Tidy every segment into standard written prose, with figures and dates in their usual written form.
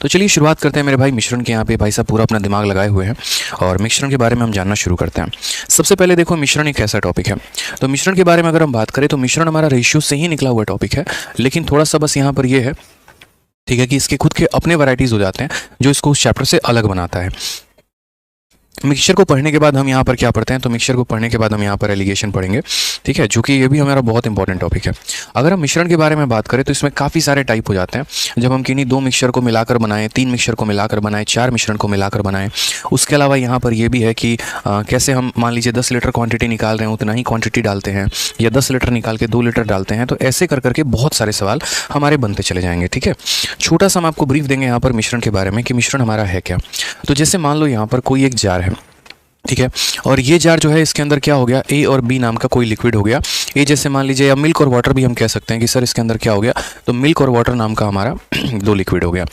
तो चलिए शुरुआत करते हैं मेरे भाई मिश्रण के। यहाँ पे भाई साहब पूरा अपना दिमाग लगाए हुए हैं और मिश्रण के बारे में हम जानना शुरू करते हैं। सबसे पहले देखो, मिश्रण एक ऐसा टॉपिक है, तो मिश्रण के बारे में अगर हम बात करें तो मिश्रण हमारा रेशियो से ही निकला हुआ टॉपिक है, लेकिन थोड़ा सा बस यहाँ पर ये है, ठीक है, कि इसके खुद के अपने वैरायटीज हो जाते हैं जो इसको उस चैप्टर से अलग बनाता है। मिक्सचर को पढ़ने के बाद हम यहाँ पर क्या पढ़ते हैं, तो मिक्सचर को पढ़ने के बाद हम यहाँ पर एलिगेशन पढ़ेंगे, ठीक है, जो कि ये भी हमारा बहुत इंपॉर्टेंट टॉपिक है। अगर हम मिश्रण के बारे में बात करें तो इसमें काफ़ी सारे टाइप हो जाते हैं। जब हम किन्हीं 2 मिक्सचर को मिलाकर बनाएं, 3 मिक्सचर को मिलाकर बनाएं, 4 मिश्रण को मिलाकर बनाएं। उसके अलावा यहाँ पर ये भी है कि कैसे हम मान लीजिए 10 लीटर क्वान्टिटी निकाल रहे हैं, उतना ही क्वान्टिटी डालते हैं, या 10 लीटर निकाल के 2 लीटर डालते हैं। तो ऐसे कर करके बहुत सारे सवाल हमारे बनते चले जाएंगे, ठीक है। छोटा सा हम आपको ब्रीफ देंगे यहाँ पर मिश्रण के बारे में कि मिश्रण हमारा है क्या। तो जैसे मान लो यहाँ पर कोई एक जार है, ठीक है, और ये जार जो है इसके अंदर क्या हो गया, ए और बी नाम का कोई लिक्विड हो गया। ए जैसे मान लीजिए, या मिल्क और वाटर भी हम कह सकते हैं कि सर इसके अंदर क्या हो गया, तो मिल्क और वाटर नाम का हमारा 2 लिक्विड हो गया।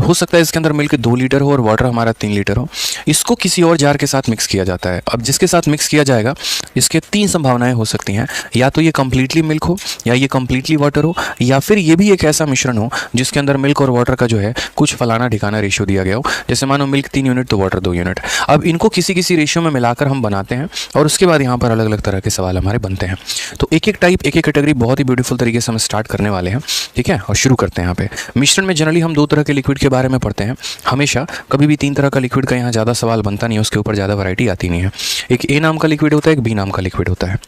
हो सकता है इसके अंदर मिल्क 2 लीटर हो और वाटर हमारा 3 लीटर हो। इसको किसी और जार के साथ मिक्स किया जाता है। अब जिसके साथ मिक्स किया जाएगा, इसके 3 संभावनाएं हो सकती हैं, या तो ये कम्प्लीटली मिल्क हो, या ये कम्प्लीटली वाटर हो, या फिर ये भी एक ऐसा मिश्रण हो जिसके अंदर मिल्क और वाटर का जो है कुछ फलाना ठिकाना रेशियो दिया गया हो। जैसे मानो मिल्क 3 यूनिट तो वाटर 2 यूनिट। अब इनको किसी किसी रेशियो में मिलाकर हम बनाते हैं और उसके बाद यहाँ पर अलग अलग तरह के सवाल हमारे बनते हैं। तो एक एक टाइप, एक एक कैटेगरी बहुत ही ब्यूटीफुल तरीके से हम स्टार्ट करने वाले हैं, ठीक है, और शुरू करते हैं। यहाँ पे मिश्रण में जनरली हम 2 तरह के लिक्विड के बारे में पढ़ते हैं हमेशा। कभी भी 3 तरह का लिक्विड का यहाँ ज़्यादा सवाल बनता नहीं है, उसके ऊपर ज़्यादा वैरायटी आती नहीं है। एक ए नाम का लिक्विड होता है, एक बी नाम का लिक्विड होता है।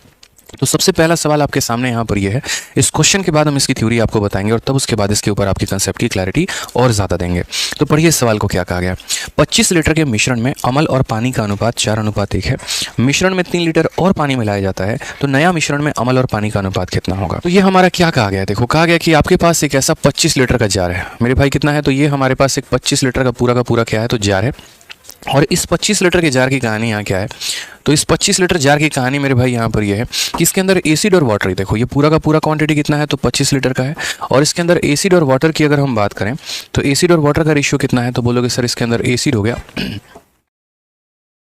तो सबसे पहला सवाल आपके सामने यहाँ पर ये है। इस क्वेश्चन के बाद हम इसकी थ्योरी आपको बताएंगे और तब उसके बाद इसके ऊपर आपकी कंसेप्ट की क्लैरिटी और ज़्यादा देंगे। तो पढ़िए इस सवाल को क्या कहा गया। 25 लीटर के मिश्रण में अमल और पानी का अनुपात 4:1 है। मिश्रण में 3 लीटर और पानी मिलाया जाता है, तो नया मिश्रण में अमल और पानी का अनुपात कितना होगा। तो ये हमारा क्या कहा गया है, देखो कहा गया कि आपके पास एक ऐसा 25 लीटर का जार है मेरे भाई। कितना है, तो ये हमारे पास एक 25 लीटर का पूरा क्या है, तो जार है। और इस 25 लीटर के जार की कहानी यहाँ क्या है, तो इस 25 लीटर जार की कहानी मेरे भाई यहाँ पर ये है कि इसके अंदर एसिड और वाटर, देखो ये पूरा का पूरा क्वांटिटी कितना है, तो 25 लीटर का है। और इसके अंदर एसिड और वाटर की अगर हम बात करें तो एसिड और वाटर का रेशियो कितना है, तो बोलोगे सर इसके अंदर एसिड हो गया,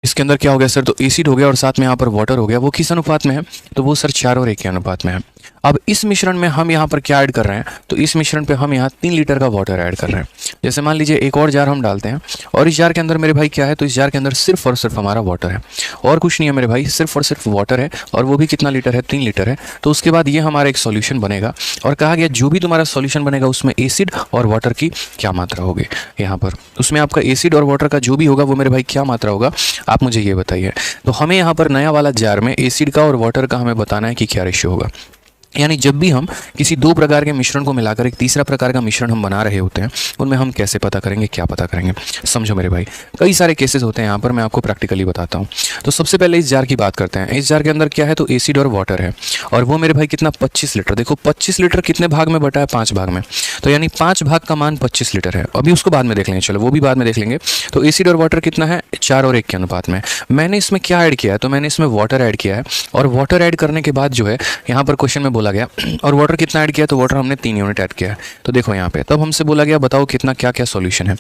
इसके अंदर क्या हो गया सर, तो एसिड हो गया और साथ में यहाँ पर वाटर हो गया। वो किस अनुपात में है, तो वो सर 4:1 के अनुपात में है। अब इस मिश्रण में हम यहाँ पर क्या ऐड कर रहे हैं, तो इस मिश्रण पे हम यहाँ 3 लीटर का वाटर ऐड कर रहे हैं। जैसे मान लीजिए एक और जार हम डालते हैं और इस जार के अंदर मेरे भाई क्या है, तो इस जार के अंदर सिर्फ और सिर्फ हमारा वाटर है और कुछ नहीं है मेरे भाई, सिर्फ और सिर्फ वाटर है। और वो भी कितना लीटर है, 3 लीटर है। तो उसके बाद ये हमारा एक सॉल्यूशन बनेगा और कहा गया जो भी तुम्हारा सॉल्यूशन बनेगा उसमें एसिड और वाटर की क्या मात्रा होगी। यहाँ पर उसमें आपका एसिड और वाटर का जो भी होगा वो मेरे भाई क्या मात्रा होगा, आप मुझे ये बताइए। तो हमें यहाँ पर नया वाला जार में एसिड का और वाटर का हमें बताना है कि क्या रेशियो होगा। यानी जब भी हम किसी 2 प्रकार के मिश्रण को मिलाकर एक तीसरा प्रकार का मिश्रण हम बना रहे होते हैं, उनमें हम कैसे पता करेंगे, क्या पता करेंगे, समझो मेरे भाई। कई सारे केसेस होते हैं यहाँ पर, मैं आपको प्रैक्टिकली बताता हूँ। तो सबसे पहले इस जार की बात करते हैं। इस जार के अंदर क्या है, तो एसिड और वाटर है और वो मेरे भाई कितना, 25 लीटर। देखो 25 लीटर कितने भाग में बटा है, 5 भाग में। तो यानी 5 भाग का मान 25 लीटर है। अभी उसको बाद में देख लेंगे, चलो वो भी बाद में देख लेंगे। तो एसिड और वाटर कितना है, 4:1 के अनुपात में। मैंने इसमें क्या ऐड किया है, तो मैंने इसमें वाटर ऐड किया है और वाटर ऐड करने के बाद जो है यहाँ पर क्वेश्चन में बोला गया, और वाटर कितना ऐड किया, तो वाटर हमने 3 यूनिट ऐड किया है। तो देखो यहाँ पे तब हमसे बोला गया बताओ कितना क्या क्या सॉल्यूशन है,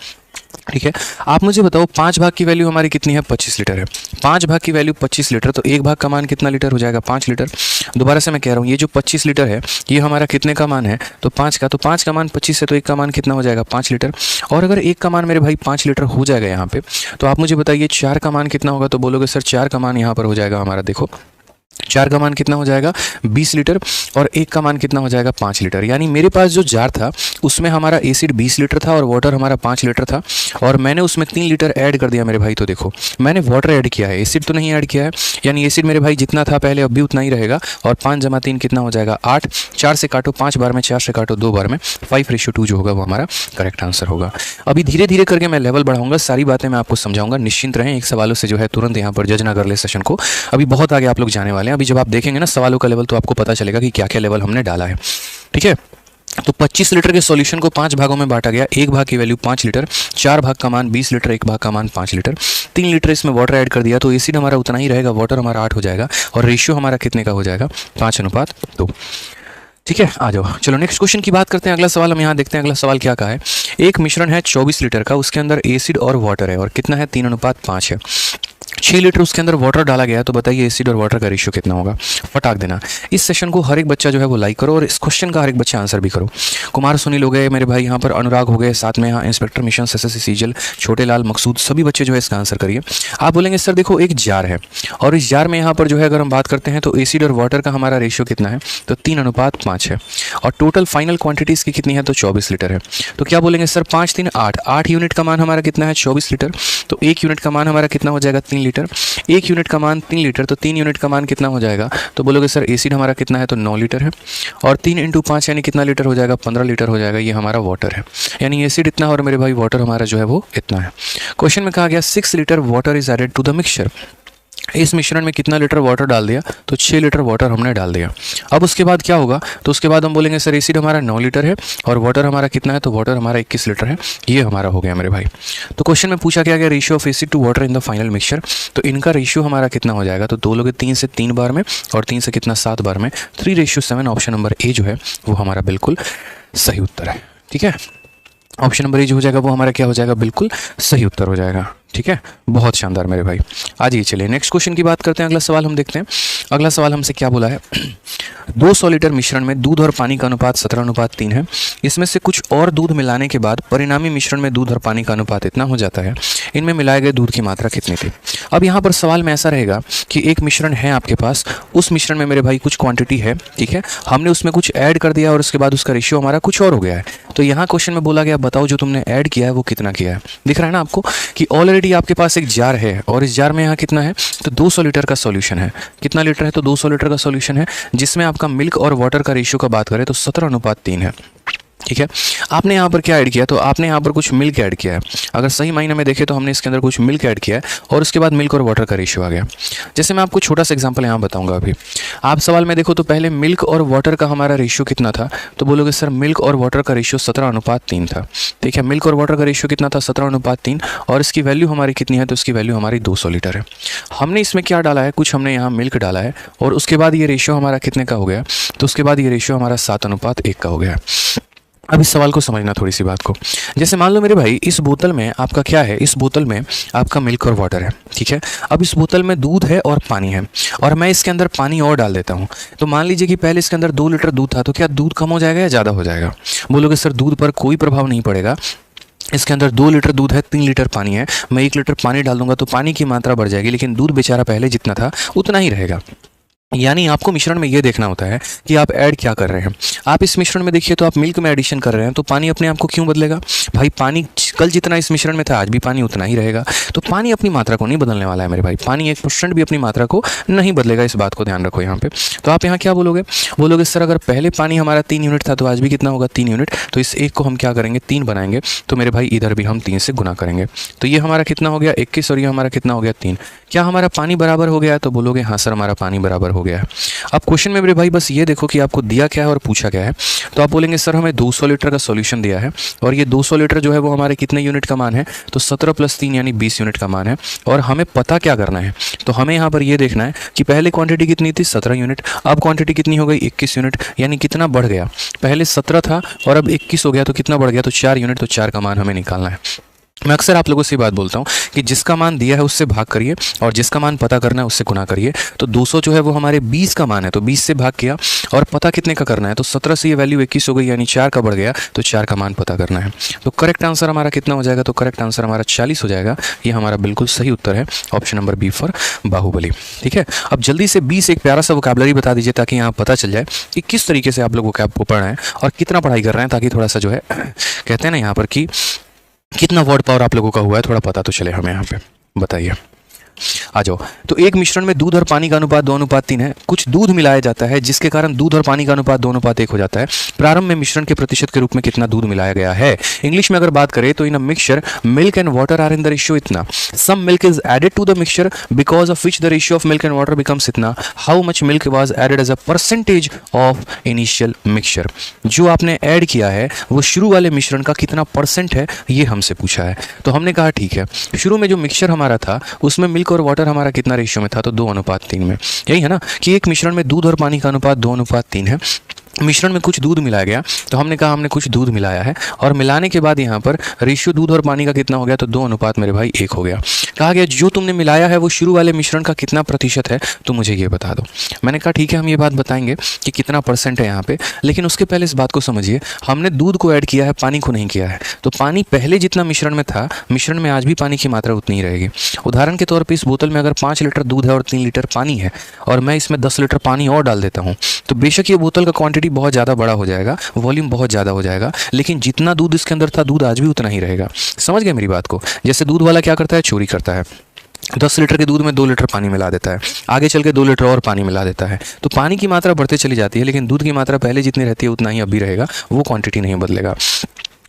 ठीक है। आप मुझे बताओ 5 भाग की वैल्यू हमारी कितनी है, 25 लीटर है। 5 भाग की वैल्यू 25 लीटर, तो 1 भाग का मान कितना लीटर हो जाएगा, 5 लीटर। दोबारा से मैं कह रहा हूँ, ये जो 25 लीटर है ये हमारा कितने का मान है, तो 5 का। तो 5 का मान 25 है, तो 1 का मान कितना हो जाएगा, 5 लीटर। और अगर 1 का मान मेरे भाई 5 लीटर हो जाएगा यहाँ पे, तो आप मुझे बताइए 4 का मान कितना होगा। तो बोलोगे सर 4 का मान यहाँ पर हो जाएगा हमारा, देखो 4 का मान कितना हो जाएगा, 20 लीटर। और 1 का मान कितना हो जाएगा, 5 लीटर। यानी मेरे पास जो जार था उसमें हमारा एसिड 20 लीटर था और वाटर हमारा 5 लीटर था और मैंने उसमें 3 लीटर ऐड कर दिया मेरे भाई। तो देखो मैंने वाटर ऐड किया है, एसिड तो नहीं ऐड किया है। यानी एसिड मेरे भाई जितना था पहले अब भी उतना ही रहेगा और 5 × 3 कितना हो जाएगा, 8। 4 से काटो 5 बार में, 4 से काटो 2 बार में, 5:2 जो होगा वो हमारा करेक्ट आंसर होगा। अभी धीरे धीरे करके मैं लेवल बढ़ाऊंगा, सारी बातें मैं आपको समझाऊंगा, निश्चिंत रहें। एक सवालों से जो है तुरंत यहाँ पर जज ना कर ले सेशन को। अभी बहुत आगे आप लोग जाने वाले हैं। अभी जब आप देखेंगे ना सवालों का लेवल तो आपको पता चलेगा कि क्या क्या लेवल हमने डाला है, ठीक है। तो 25 लीटर के सॉल्यूशन को 5 भागों में बांटा गया। 1 भाग की वैल्यू 5 लीटर, 4 भाग का मान 20 लीटर, 1 भाग का मान 5 लीटर। 3 लीटर इसमें वाटर ऐड कर दिया तो एसिड हमारा उतना ही रहेगा, वाटर हमारा 8 हो जाएगा और रेशियो हमारा कितने का हो जाएगा, 5:2। ठीक है, आ जाओ चलो नेक्स्ट क्वेश्चन की बात करते हैं। अगला सवाल हम यहाँ देखते हैं। अगला सवाल क्या कहा है, एक मिश्रण है 24 लीटर का, उसके अंदर एसिड और वाटर है और कितना है, 3:5 है। 6 लीटर उसके अंदर वाटर डाला गया है, तो बताइए एसिड और वाटर का रेशियो कितना होगा, फटाक देना। इस सेशन को हर एक बच्चा जो है वो लाइक करो और इस क्वेश्चन का हर एक बच्चा आंसर भी करो। कुमार सुनील हो गए मेरे भाई, यहाँ पर अनुराग हो गए, साथ में यहाँ इंस्पेक्टर मिशन एसएससी सीजल, छोटे लाल, मकसूद, सभी बच्चे जो है इसका आंसर करिए। आप बोलेंगे सर देखो एक जार है और इस जार में यहाँ पर जो है अगर हम बात करते हैं तो एसिड और वाटर का हमारा रेशियो कितना है, तो 3:5 है और टोटल फाइनल क्वांटिटीज़ की कितनी है, तो 24 लीटर है। तो क्या बोलेंगे सर 5 3 8, 8 यूनिट का मान हमारा कितना है, 24 लीटर। तो 1 यूनिट का मान हमारा कितना हो जाएगा, 3 लीटर। 1 यूनिट का मान 3 लीटर, तो 3 यूनिट का मान कितना हो जाएगा, तो बोलोगे सर एसिड हमारा कितना है, तो 9 लीटर है और 3 × 5 यानी कितना लीटर हो जाएगा, 15 लीटर हो जाएगा। ये हमारा वाटर है, यानी एसिड इतना और मेरे भाई वाटर हमारा जो है वो इतना है। क्वेश्चन में कहा गया 6 litre water is added to the mixture. इस मिश्रण में कितना लीटर वाटर डाल दिया, तो 6 लीटर वाटर हमने डाल दिया। अब उसके बाद क्या होगा, तो उसके बाद हम बोलेंगे सर एसिड हमारा 9 लीटर है और वाटर हमारा कितना है, तो वाटर हमारा 21 लीटर है। ये हमारा हो गया मेरे भाई। तो क्वेश्चन में पूछा क्या गया, ratio of acid to water in the final mixture. तो इनका रेशियो हमारा कितना हो जाएगा, तो 2 लोगे 3 से 3 बार में और 3 से कितना 7 बार में, 3:7। ऑप्शन नंबर ए जो है वो हमारा बिल्कुल सही उत्तर है। ठीक है, ऑप्शन नंबर ए जो हो जाएगा वो हमारा क्या हो जाएगा, बिल्कुल सही उत्तर हो जाएगा। ठीक है, बहुत शानदार मेरे भाई। आज ये चलिए नेक्स्ट क्वेश्चन की बात करते हैं। अगला सवाल हम देखते हैं। अगला सवाल हमसे क्या बोला है, 200 लीटर मिश्रण में दूध और पानी का अनुपात 17:3 है। इसमें से कुछ और दूध मिलाने के बाद परिणामी मिश्रण में दूध और पानी का अनुपात इतना हो जाता है, इनमें मिलाए गए दूध की मात्रा कितनी थी। अब यहाँ पर सवाल में ऐसा रहेगा कि एक मिश्रण है आपके पास, उस मिश्रण में मेरे भाई कुछ क्वांटिटी है, ठीक है, हमने उसमें कुछ ऐड कर दिया और उसके बाद उसका रेशियो हमारा कुछ और हो गया है। तो यहाँ क्वेश्चन में बोला गया बताओ जो तुमने ऐड किया है वो कितना किया है। दिख रहा है ना आपको कि ऑलरेडी आपके पास एक जार है और इस जार में यहाँ कितना है, तो 200 लीटर का सॉल्यूशन है। कितना लीटर है, तो 200 लीटर का सॉल्यूशन है, जिसमें आपका मिल्क और वाटर का रेशियो का बात करें तो 17:3 है। ठीक है, आपने यहाँ पर क्या ऐड किया, तो आपने यहाँ पर कुछ मिल्क ऐड किया है। अगर सही मायने में देखें तो हमने इसके अंदर कुछ मिल्क ऐड किया है और उसके बाद मिल्क और वाटर का रेशियो आ गया। जैसे मैं आपको छोटा सा एग्जांपल यहाँ बताऊंगा। अभी आप सवाल में देखो तो पहले मिल्क और वाटर का हमारा रेशियो कितना था, तो बोलोगे सर मिल्क और वाटर का रेशियो 17:3 था। ठीक है, मिल्क और वाटर का रेशियो कितना था, 17:3 और इसकी वैल्यू हमारी कितनी है, तो इसकी वैल्यू हमारी 200 लीटर है। हमने इसमें क्या डाला है, कुछ हमने यहाँ मिल्क डाला है और उसके बाद ये रेशियो हमारा कितने का हो गया, तो उसके बाद ये रेशियो हमारा 7:1 का हो गया। अब इस सवाल को समझना थोड़ी सी बात को। जैसे मान लो मेरे भाई इस बोतल में आपका क्या है, इस बोतल में आपका मिल्क और वाटर है। ठीक है, अब इस बोतल में दूध है और पानी है और मैं इसके अंदर पानी और डाल देता हूँ। तो मान लीजिए कि पहले इसके अंदर 2 लीटर दूध था, तो क्या दूध कम हो जाएगा या ज़्यादा हो जाएगा। बोलोगे सर दूध पर कोई प्रभाव नहीं पड़ेगा, इसके अंदर 2 लीटर दूध है, 3 लीटर पानी है, मैं 1 लीटर पानी डाल दूंगा तो पानी की मात्रा बढ़ जाएगी, लेकिन दूध बेचारा पहले जितना था उतना ही रहेगा। यानी आपको मिश्रण में ये देखना होता है कि आप ऐड क्या कर रहे हैं। आप इस मिश्रण में देखिए तो आप मिल्क में एडिशन कर रहे हैं, तो पानी अपने आप को क्यों बदलेगा भाई, पानी कल जितना इस मिश्रण में था आज भी पानी उतना ही रहेगा। तो पानी अपनी मात्रा को नहीं बदलने वाला है मेरे भाई, पानी 1% भी अपनी मात्रा को नहीं बदलेगा, इस बात को ध्यान रखो यहाँ पे। तो आप यहाँ क्या बोलोगे, बोलोगे सर अगर पहले पानी हमारा 3 यूनिट था तो आज भी कितना होगा, 3 यूनिट। तो इस एक को हम क्या करेंगे, 3 बनाएंगे, तो मेरे भाई इधर भी हम 3 से गुना करेंगे। तो ये हमारा कितना हो गया 21 और ये हमारा कितना हो गया 3। क्या हमारा पानी बराबर हो गया है, तो बोलोगे हाँ सर हमारा पानी बराबर हो गया है। अब क्वेश्चन में मेरे भाई बस ये देखो कि आपको दिया क्या है और पूछा क्या है। तो आप बोलेंगे सर हमें 200 लीटर का सॉल्यूशन दिया है और ये 200 लीटर जो है वो हमारे कितने यूनिट का मान है, तो 17 + 3 यानी 20 यूनिट का मान है। और हमें पता क्या करना है, तो हमें यहाँ पर ये देखना है कि पहले क्वांटिटी कितनी थी 17 यूनिट, अब क्वांटिटी कितनी हो गई 21 यूनिट, यानी कितना बढ़ गया, पहले 17 था और अब 21 हो गया, तो कितना बढ़ गया, तो 4 यूनिट। तो 4 का मान हमें निकालना है। मैं अक्सर आप लोगों से बात बोलता हूँ कि जिसका मान दिया है उससे भाग करिए और जिसका मान पता करना है उससे गुना करिए। तो 200 जो है वो हमारे 20 का मान है, तो 20 से भाग किया और पता कितने का करना है, तो 17 से ये वैल्यू 21 हो गई, यानी 4 का बढ़ गया, तो 4 का मान पता करना है। तो करेक्ट आंसर हमारा कितना हो जाएगा, तो करेक्ट आंसर हमारा 40 हो जाएगा। ये हमारा बिल्कुल सही उत्तर है, option number B for Baahubali. ठीक है, अब जल्दी से 20 एक प्यारा सा वोकैबुलरी बता दीजिए ताकि यहाँ पता चल जाए कि किस तरीके से आप लोग वोकैब को पढ़ रहे हैं और कितना पढ़ाई कर रहे हैं, ताकि थोड़ा सा जो है कहते हैं ना यहाँ पर कि कितना वर्ड पावर आप लोगों का हुआ है थोड़ा पता तो चले हमें। यहाँ पे बताइए, आ जाओ। तो एक मिश्रण में दूध और पानी का अनुपात 2:3 है। कुछ दूध मिलाया जाता है जिसके कारण दूध और पानी का अनुपात 2:1 हो जाता है। प्रारंभ में मिश्रण के प्रतिशत के रूप में कितना दूध मिलाया गया है। इंग्लिश में अगर बात करें तो in a mixture milk and water are in the ratio इतना, some milk is added to the mixture because of which the ratio of milk and water becomes इतना, how much milk was added as a percentage of initial mixture. जो आपने add किया है वो शुरू वाले मिश्रण का कितना परसेंट है, ये हमसे पूछा है। तो हमने कहा ठीक है, शुरू में जो मिक्सचर हमारा था उसमें मिल्क और वाटर हमारा कितना रेशियो में था, तो 2:3 में। यही है ना कि एक मिश्रण में दूध और पानी का अनुपात 2:3 है। मिश्रण में कुछ दूध मिलाया गया, तो हमने कहा हमने कुछ दूध मिलाया है और मिलाने के बाद यहाँ पर रेशियो दूध और पानी का कितना हो गया, तो 2 अनुपात मेरे भाई 1 हो गया। कहा गया जो तुमने मिलाया है वो शुरू वाले मिश्रण का कितना प्रतिशत है, तो मुझे ये बता दो। मैंने कहा ठीक है, हम ये बात बताएंगे कि कितना परसेंट है यहाँ पे, लेकिन उसके पहले इस बात को समझिए, हमने दूध को ऐड किया है, पानी को नहीं किया है। तो पानी पहले जितना मिश्रण में था, मिश्रण में आज भी पानी की मात्रा उतनी ही रहेगी। उदाहरण के तौर पर इस बोतल में अगर 5 लीटर दूध है और 3 लीटर पानी है और मैं इसमें 10 लीटर पानी और डाल देता हूँ, तो बेशक ये बोतल का क्वांटिटी बहुत ज़्यादा बड़ा हो जाएगा, वॉल्यूम बहुत ज़्यादा हो जाएगा, लेकिन जितना दूध इसके अंदर था, दूध आज भी उतना ही रहेगा। समझ गए मेरी बात को? जैसे दूध वाला क्या करता है, चोरी करता है, 10 लीटर के दूध में 2 लीटर पानी मिला देता है, आगे चल के 2 लीटर और पानी मिला देता है, तो पानी की मात्रा बढ़ते चली जाती है, लेकिन दूध की मात्रा पहले जितनी रहती है उतना ही अब भी रहेगा, वो क्वांटिटी नहीं बदलेगा।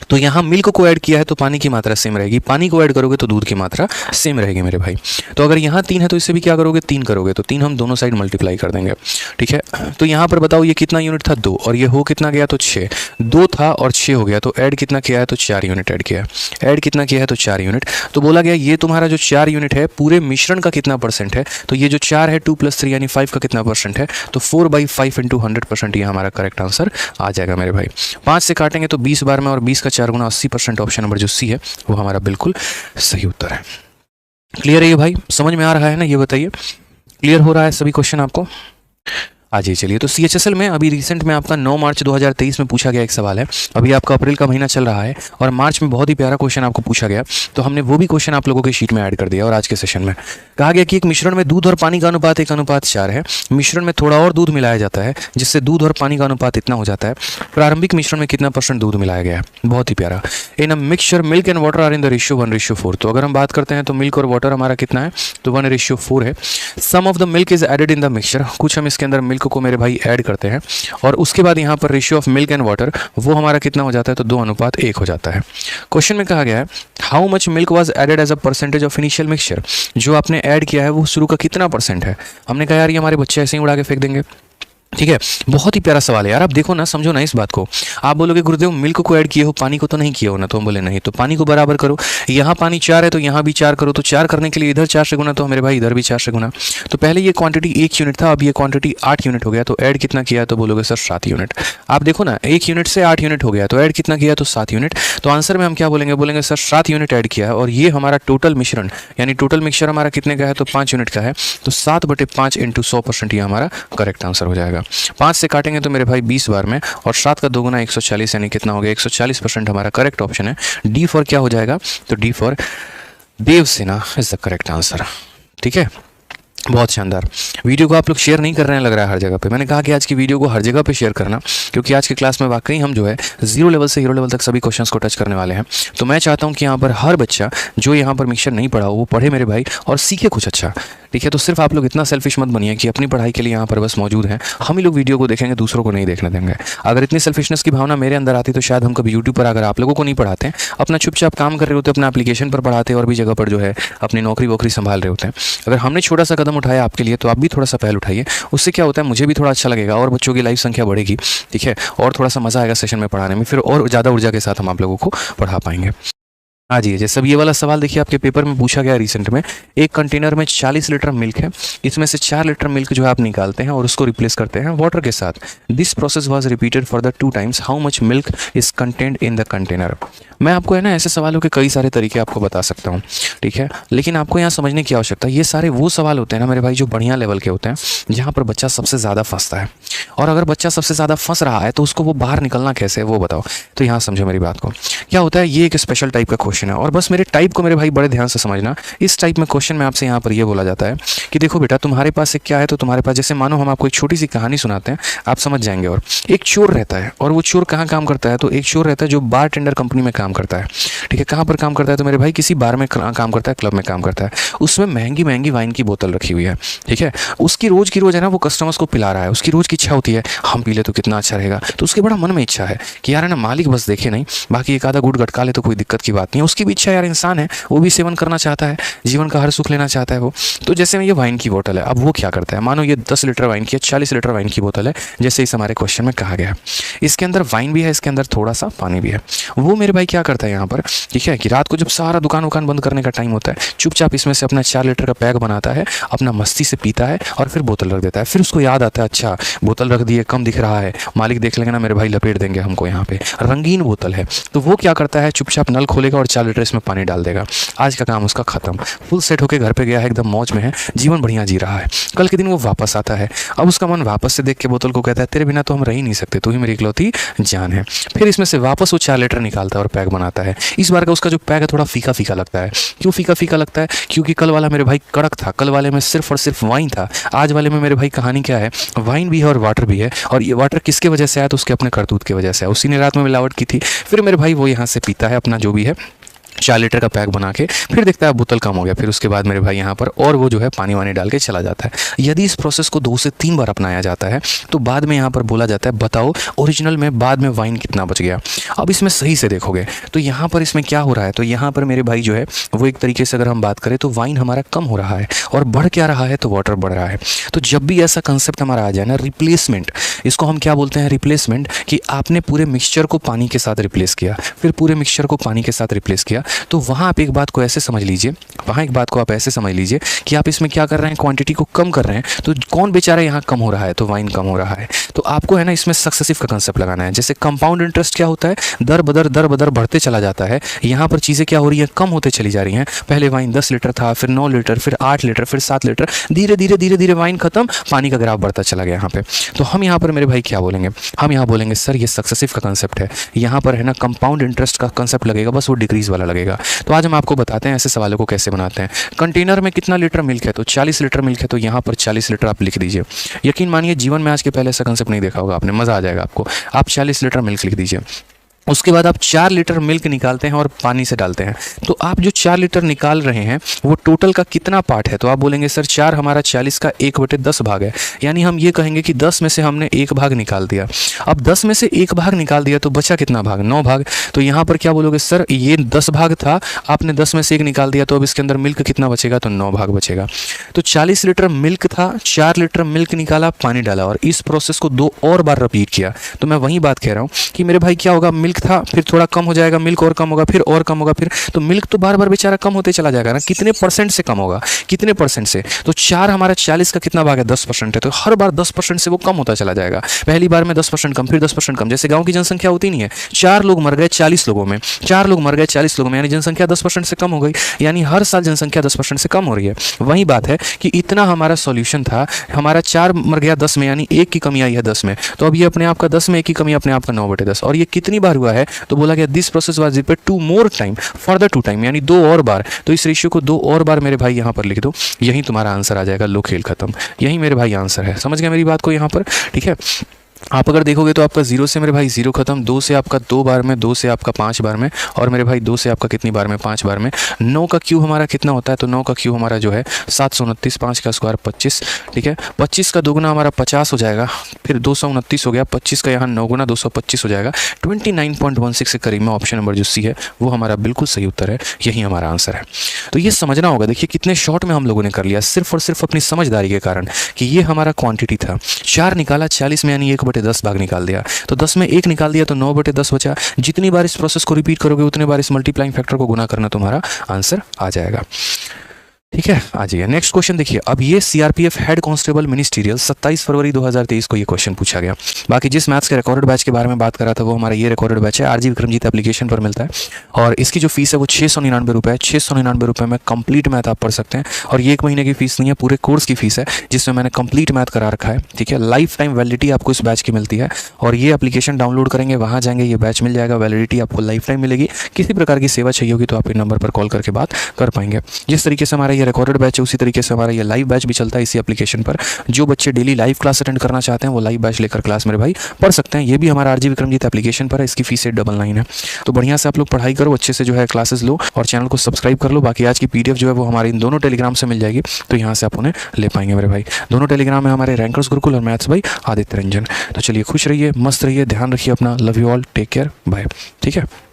तो यहाँ मिल्क को ऐड किया है तो पानी की मात्रा सेम रहेगी, पानी को ऐड करोगे तो दूध की मात्रा सेम रहेगी मेरे भाई। तो अगर यहाँ 3 है तो इससे भी क्या करोगे, 3 करोगे, तो 3 हम दोनों साइड मल्टीप्लाई कर देंगे। ठीक है, तो यहाँ पर बताओ ये कितना यूनिट था, 2, और ये हो कितना गया, तो 6। 2 था और 6 हो गया, तो ऐड कितना किया है, तो 4 यूनिट ऐड किया है। ऐड कितना किया है, तो 4 यूनिट। तो बोला गया ये तुम्हारा जो 4 यूनिट है पूरे मिश्रण का कितना परसेंट है, तो ये जो 4 है 2 + 3 यानी 5 का कितना परसेंट है, तो 4/5 × 100%, ये हमारा करेक्ट आंसर आ जाएगा मेरे भाई। 5 से काटेंगे तो 20 बार में, और 20 का 4 गुना 80%, ऑप्शन नंबर जो सी है वो हमारा बिल्कुल सही उत्तर है। क्लियर है ये भाई, समझ में आ रहा है ना, ये बताइए क्लियर हो रहा है सभी क्वेश्चन आपको? आज ही चलिए, तो CHSL में अभी रिसेंट में आपका 9 मार्च 2023 में पूछा गया एक सवाल है। अभी आपका अप्रैल का महीना चल रहा है और मार्च में बहुत ही प्यारा क्वेश्चन आपको पूछा गया, तो हमने वो भी क्वेश्चन आप लोगों के शीट में ऐड कर दिया। और आज के सेशन में कहा गया कि एक मिश्रण में दूध और पानी का अनुपात 1:4 है, मिश्रण में थोड़ा और दूध मिलाया जाता है जिससे दूध और पानी का अनुपात इतना हो जाता है, प्रारंभिक मिश्रण में कितना % दूध मिलाया गया है। बहुत ही प्यारा। In a mixture milk and water are in the ratio 1:4। तो अगर हम बात करते हैं तो मिल्क और वाटर हमारा कितना है, तो 1:4 है। Some of the milk is added in the mixture, कुछ हम इसके अंदर मिल्क को मेरे भाई ऐड करते हैं, और उसके बाद यहाँ पर ratio of milk and water वो हमारा कितना हो जाता है, तो 2:1 हो जाता है। क्वेश्चन में कहा गया है how much milk was added as a percentage of initial mixture, जो आपने ऐड किया है वो शुरू का कितना % है। हमने कहा यार ये हमारे बच्चे ऐसे ही उड़ा के फेंक देंगे। ठीक है, बहुत ही प्यारा सवाल है यार, आप देखो ना, समझो ना इस बात को। आप बोलोगे गुरुदेव मिल्क को ऐड किए हो, पानी को तो नहीं किया हो ना, तो हम बोले नहीं, तो पानी को बराबर करो। यहाँ पानी 4 है तो यहाँ भी 4 करो, तो 4 करने के लिए इधर 4 से गुना, तो मेरे भाई इधर भी 4 से गुना। तो पहले ये क्वांटिटी 1 यूनिट था, अब ये क्वांटिटी 8 यूनिट हो गया, तो ऐड कितना किया, तो बोलोगे सर 7 यूनिट। आप देखो ना, 1 यूनिट से 8 यूनिट हो गया, तो ऐड कितना किया, तो 7 यूनिट। तो आंसर में हम क्या बोलेंगे, बोलेंगे सर 7 यूनिट ऐड किया है, और ये हमारा टोटल मिश्रण यानी टोटल मिक्सचर हमारा कितने का है, तो 5 यूनिट का है, तो 7/5 × 100%, ये हमारा करेक्ट आंसर हो जाएगा। 5 से काटेंगे तो मेरे भाई 20 बार में, और 7 का 2 गुना 140 यानी कितना हो गया, 140% हमारा करेक्ट ऑप्शन है। डी फॉर क्या हो जाएगा, तो D for Devasena is the correct answer. ठीक है, बहुत शानदार। वीडियो को आप लोग शेयर नहीं कर रहे हैं लग रहा है हर जगह पे। मैंने कहा कि आज की वीडियो को हर जगह पे शेयर करना, क्योंकि आज की क्लास में वाकई हम जो है 0 लेवल से हीरो लेवल तक सभी क्वेश्चंस को टच करने वाले हैं। तो मैं चाहता हूं कि यहाँ पर हर बच्चा जो यहाँ पर मिक्सचर नहीं पढ़ा हो वो पढ़े मेरे भाई, और सीखे कुछ अच्छा। ठीक है, तो सिर्फ आप लोग इतना सेल्फिश मत बनिए कि अपनी पढ़ाई के लिए यहाँ पर बस मौजूद हैं, हम ही लोग वीडियो को देखेंगे, दूसरों को नहीं देखने देंगे। अगर इतनी सेल्फिशनेस की भावना मेरे अंदर आती तो शायद हम कभी यूट्यूब पर अगर आप लोगों को नहीं पढ़ाते हैं, अपना चुपचाप काम कर रहे होते, अपना एप्लीकेशन पर पढ़ाते और भी जगह पर जो है अपनी नौकरी वोकरी संभाल रहे होते हैं। अगर हमने छोटा सा कदम उठाया आपके लिए, तो आप भी थोड़ा सा पहल उठाइए। उससे क्या होता है, मुझे भी थोड़ा अच्छा लगेगा और बच्चों की लाइव संख्या बढ़ेगी। ठीक है, और थोड़ा सा मजा आएगा सेशन में पढ़ाने में, फिर और ज़्यादा ऊर्जा के साथ हम आप लोगों को पढ़ा पाएंगे। हाँ जी, जैसे अब ये वाला सवाल देखिए, आपके पेपर में पूछा गया रिसेंट में। एक कंटेनर में 40 लीटर मिल्क है, इसमें से 4 लीटर मिल्क जो है आप निकालते हैं और उसको रिप्लेस करते हैं वाटर के साथ। This process was repeated for the 2 times, how much milk is content in the container. मैं आपको है ना ऐसे सवालों के कई सारे तरीके आपको बता सकता हूँ। ठीक है, लेकिन आपको यहाँ समझने की आवश्यकता है, ये सारे वो सवाल होते हैं ना मेरे भाई जो बढ़िया लेवल के होते हैं, जहाँ पर बच्चा सबसे ज़्यादा फंसता है। और अगर बच्चा सबसे ज़्यादा फंस रहा है तो उसको वो बाहर निकलना कैसे है वो बताओ। तो यहाँ समझो मेरी बात को, क्या होता है, ये एक स्पेशल टाइप का क्वेश्चन है, और बस मेरे टाइप को मेरे भाई बड़े ध्यान से समझना। इस टाइप में क्वेश्चन में आपसे यहाँ पर ये बोला जाता है कि देखो बेटा, तुम्हारे पास एक क्या है, तो तुम्हारे पास जैसे मानो हम आपको एक छोटी सी कहानी सुनाते हैं, आप समझ जाएंगे। और एक चोर रहता है, और वो चोर कहाँ काम करता है, तो एक चोर रहता है जो बार टेंडर कंपनी में काम करता है। ठीक है, कहाँ पर काम करता है, तो मेरे भाई किसी बार में काम करता है, क्लब में काम करता है। उसमें महंगी महंगी वाइन की बोतल रखी हुई है। ठीक है, उसकी रोज की रोज है ना वो कस्टमर्स को पिला रहा है। उसकी रोज की इच्छा होती है हम पी ले तो कितना अच्छा रहेगा, तो उसके बड़ा मन में इच्छा है कि यार है ना मालिक बस देखे नहीं, बाकी एक आधा गुड़ गटका ले तो कोई दिक्कत की बात नहीं है। उसकी भी इच्छा, यार इंसान है, वो भी सेवन करना चाहता है, जीवन का हर सुख लेना चाहता है वो। तो जैसे में ये वाइन की बोतल है, अब वो क्या करता है, मानो ये 10 लीटर वाइन की, 40 लीटर वाइन की बोतल है, जैसे इस हमारे क्वेश्चन में कहा गया है। इसके अंदर वाइन भी है, इसके अंदर थोड़ा सा पानी भी है। वो मेरे भाई क्या करता है यहाँ पर, ठीक है, कि रात को जब सारा दुकान वुकान बंद करने का टाइम होता है, चुपचाप इसमें से अपना 4 लीटर का पैक बनाता है, अपना मस्ती से पीता है और फिर बोतल रख देता है। फिर उसको याद आता है, अच्छा बोतल रख दी है, कम दिख रहा है, मालिक देख लेंगे ना मेरे भाई, लपेट देंगे हमको, यहाँ पे रंगीन बोतल है। तो वो क्या करता है, चुपचाप नल खोलेगा और 4 लीटर इसमें पानी डाल देगा। आज का काम उसका खत्म, फुल सेट होकर घर पे गया है, एकदम मौज में है, जीवन बढ़िया जी रहा है। कल के दिन वो वापस आता है, अब उसका मन वापस से देख के बोतल को कहता है, तेरे बिना तो हम रह ही नहीं सकते, तू ही मेरी इकलौती जान है। फिर इसमें से वापस वो 4 लीटर निकालता है और पैक बनाता है। इस बार का उसका जो पैक है थोड़ा फीका फीका लगता है। क्यों फीका फीका लगता है, क्योंकि कल वाला मेरे भाई कड़क था, कल वाले में सिर्फ और सिर्फ वाइन था। आज वाले में मेरे भाई कहानी क्या है, वाइन भी है और वाटर भी है। और ये वाटर किसके वजह से आया, तो उसके अपने करतूत की वजह से है, उसी ने रात में मिलावट की थी। फिर मेरे भाई वो यहाँ से पीता है अपना जो भी है 4 लीटर का पैक बना के, फिर देखता है बोतल कम हो गया, फिर उसके बाद मेरे भाई यहाँ पर और वो जो है पानी वानी डाल के चला जाता है। यदि इस प्रोसेस को 2 से 3 बार अपनाया जाता है तो बाद में यहाँ पर बोला जाता है, बताओ ओरिजिनल में बाद में वाइन कितना बच गया। अब इसमें सही से देखोगे तो यहाँ पर इसमें क्या हो रहा है, तो यहाँ पर मेरे भाई जो है वो एक तरीके से अगर हम बात करें तो वाइन हमारा कम हो रहा है और बढ़ क्या रहा है, तो वाटर बढ़ रहा है। तो जब भी ऐसा कंसेप्ट हमारा आ जाए ना, रिप्लेसमेंट, इसको हम क्या बोलते हैं, रिप्लेसमेंट, कि आपने पूरे मिक्सचर को पानी के साथ रिप्लेस किया, फिर पूरे मिक्सचर को पानी के साथ रिप्लेस किया, तो वहाँ आप एक बात को ऐसे समझ लीजिए, वहाँ एक बात को आप ऐसे समझ लीजिए कि आप इसमें क्या कर रहे हैं, क्वांटिटी को कम कर रहे हैं। तो कौन बेचारा यहाँ कम हो रहा है, तो वाइन कम हो रहा है। तो आपको है ना इसमें सक्सेसिव का कंसेप्ट लगाना है। जैसे कंपाउंड इंटरेस्ट क्या होता है, दर बदर बढ़ते चला जाता है। यहाँ पर चीज़ें क्या हो रही हैं, कम होते चली जा रही हैं। पहले वाइन 10 लीटर था, फिर 9 लीटर, फिर 8 लीटर, फिर 7 लीटर, धीरे धीरे वाइन खत्म, पानी का ग्राफ बढ़ता चला गया यहाँ पे। तो हम यहाँ पर मेरे भाई क्या बोलेंगे, हम यहाँ बोलेंगे सर ये सक्सेसिव का कंसेप्ट है। यहाँ पर है ना कंपाउंड इंटरेस्ट का कंसेप्ट लगेगा, बस वो डिक्रीज वाला लगेगा। तो आज हम आपको बताते हैं ऐसे सवालों को कैसे बनाते हैं। कंटेनर में कितना लीटर मिल्क है, तो 40 लीटर मिल्क है, तो यहाँ पर 40 लीटर आप लिख दीजिए। यकीन मानिए जीवन में आज के पहले ऐसा कंसेप्ट नहीं देखा होगा आपने, मज़ा आ जाएगा आपको। आप 40 लीटर मिल्क लिख दीजिए। उसके बाद आप 4 लीटर मिल्क निकालते हैं और पानी से डालते हैं। तो आप जो 4 लीटर निकाल रहे हैं वो टोटल का कितना पार्ट है, तो आप बोलेंगे सर 4 हमारा 40 का 1/10 भाग है। यानी हम ये कहेंगे कि 10 में से हमने 1 भाग निकाल दिया। अब 10 में से 1 भाग निकाल दिया तो बचा कितना भाग, 9 भाग। तो यहाँ पर क्या बोलोगे, सर ये 10 भाग था, आपने 10 में से 1 निकाल दिया, तो अब इसके अंदर मिल्क कितना बचेगा, तो 9 भाग बचेगा। तो 40 लीटर मिल्क था, 4 लीटर मिल्क निकाला, पानी डाला और इस प्रोसेस को 2 और बार रिपीट किया। तो मैं वही बात कह रहा हूँ कि मेरे भाई क्या होगा, मिल्क था, फिर थोड़ा कम हो जाएगा, मिल्क और कम होगा, फिर और कम होगा, फिर तो मिल्क तो बार बार बेचारा कम होते चला जाएगा ना। कितने परसेंट से कम होगा, कितने परसेंट से, तो 4 हमारा 40 का कितना भाग है, 10% है। तो हर बार 10% से वो कम होता चला जाएगा। पहली बार में 10% कम, फिर 10% कम। जैसे गांव की जनसंख्या होती नहीं है, 4 लोग मर गए 40 लोगों में, 4 लोग मर गए 40 लोगों में, यानी जनसंख्या 10% से कम हो गई। यानी हर साल जनसंख्या 10% से कम हो रही है। वही बात है कि इतना हमारा सॉल्यूशन था, हमारा 4 मर गया 10 में, यानी 1 की कमी आई है 10 में। तो अब ये अपने आप का 10 में 1 की कमी अपने आप का 9/10। और ये कितनी बार हुआ है, तो बोला गया this process was repeated 2 more time, further 2 time, यानी 2 और बार। तो इस रेशियो को 2 और बार मेरे भाई यहाँ पर लिख दो, यही तुम्हारा आंसर आ जाएगा। लो खेल खत्म, यही मेरे भाई आंसर है। समझ गए मेरी बात को यहाँ पर, ठीक है। आप अगर देखोगे तो आपका 0 से मेरे भाई 0 खत्म, 2 से आपका 2 बार में, 2 से आपका 5 बार में, और मेरे भाई 2 से आपका कितनी बार में, 5 बार में। 9 का क्यू हमारा कितना होता है, तो 9 का क्यू हमारा जो है 729, 5 का स्क्वायर 25, ठीक है। 25 का दोगुना हमारा 50 हो जाएगा, फिर 229 हो गया, 25 का यहाँ 9 गुना 225 हो जाएगा, 29.16 के करीब में। ऑप्शन नंबर जो सी है वो हमारा बिल्कुल सही उत्तर है, यही हमारा आंसर है। तो ये समझना होगा, देखिए कितने शॉर्ट में हम लोगों ने कर लिया, सिर्फ और सिर्फ अपनी समझदारी के कारण कि ये हमारा क्वांटिटी था। 4 निकाला 40 में, यानी 1/10 भाग निकाल दिया। तो 10 में 1 निकाल दिया तो 9/10 बचा। जितनी बार इस प्रोसेस को रिपीट करोगे उतने बार इस मल्टीप्लाइंग फैक्टर को गुना करना तुम्हारा आंसर आ जाएगा। ठीक है, आ जाइए नेक्स्ट क्वेश्चन देखिए। अब ये सीआरपीएफ हेड कांस्टेबल मिनिस्टीरियल 27 फरवरी 2023 को ये क्वेश्चन पूछा गया। बाकी जिस मैथ्स के रिकॉर्डेड बैच के बारे में बात कर रहा था वो हमारा ये रिकॉर्डेड बैच है, आरजी विक्रमजीत एप्लीकेशन पर मिलता है। और इसकी जो फीस है वो 699 रुपये है। 699 रुपये में कंप्लीट मैथ आप पढ़ सकते हैं। और ये 1 महीने की फीस नहीं है, पूरे कोर्स की फीस है जिसमें मैंने कंप्लीट मैथ करा रखा है। ठीक है, लाइफ टाइम वैलिडिटी आपको इस बैच की मिलती है। और ये एप्लीकेशन डाउनलोड करेंगे, वहाँ जाएंगे, ये बैच मिल जाएगा, वैलिडिटी आपको लाइफ टाइम मिलेगी। किसी प्रकार की सेवा चाहिए होगी तो आप इन नंबर पर कॉल करके बात कर पाएंगे। जिस तरीके से हमारा ये रिकॉर्डेड बैच है उसी तरीके से हमारा ये लाइव बैच भी चलता है इसी एप्लीकेशन पर। जो बच्चे डेली लाइव क्लास अटेंड करना चाहते हैं वो लाइव बैच लेकर क्लास मेरे भाई पढ़ सकते हैं। ये भी हमारा आरजी विक्रमजीत एप्लीकेशन पर है, इसकी फीस 899 है। तो बढ़िया से आप लोग पढ़ाई करो, अच्छे से जो है क्लासेस लो और चैनल को सब्सक्राइब कर लो। बाकी आज की पीडीएफ जो है वो हमारे इन दोनों टेलीग्राम से मिल जाएगी, तो यहाँ से आप उन्हें ले पाएंगे मेरे भाई। दोनों टेलीग्राम है हमारे, रैंकर्स गुरुकुल और मैथ्स भाई आदित्य रंजन। तो चलिए खुश रहिए, मस्त रहिए, ध्यान रखिए अपना। Love you all, take care, bye. ठीक है।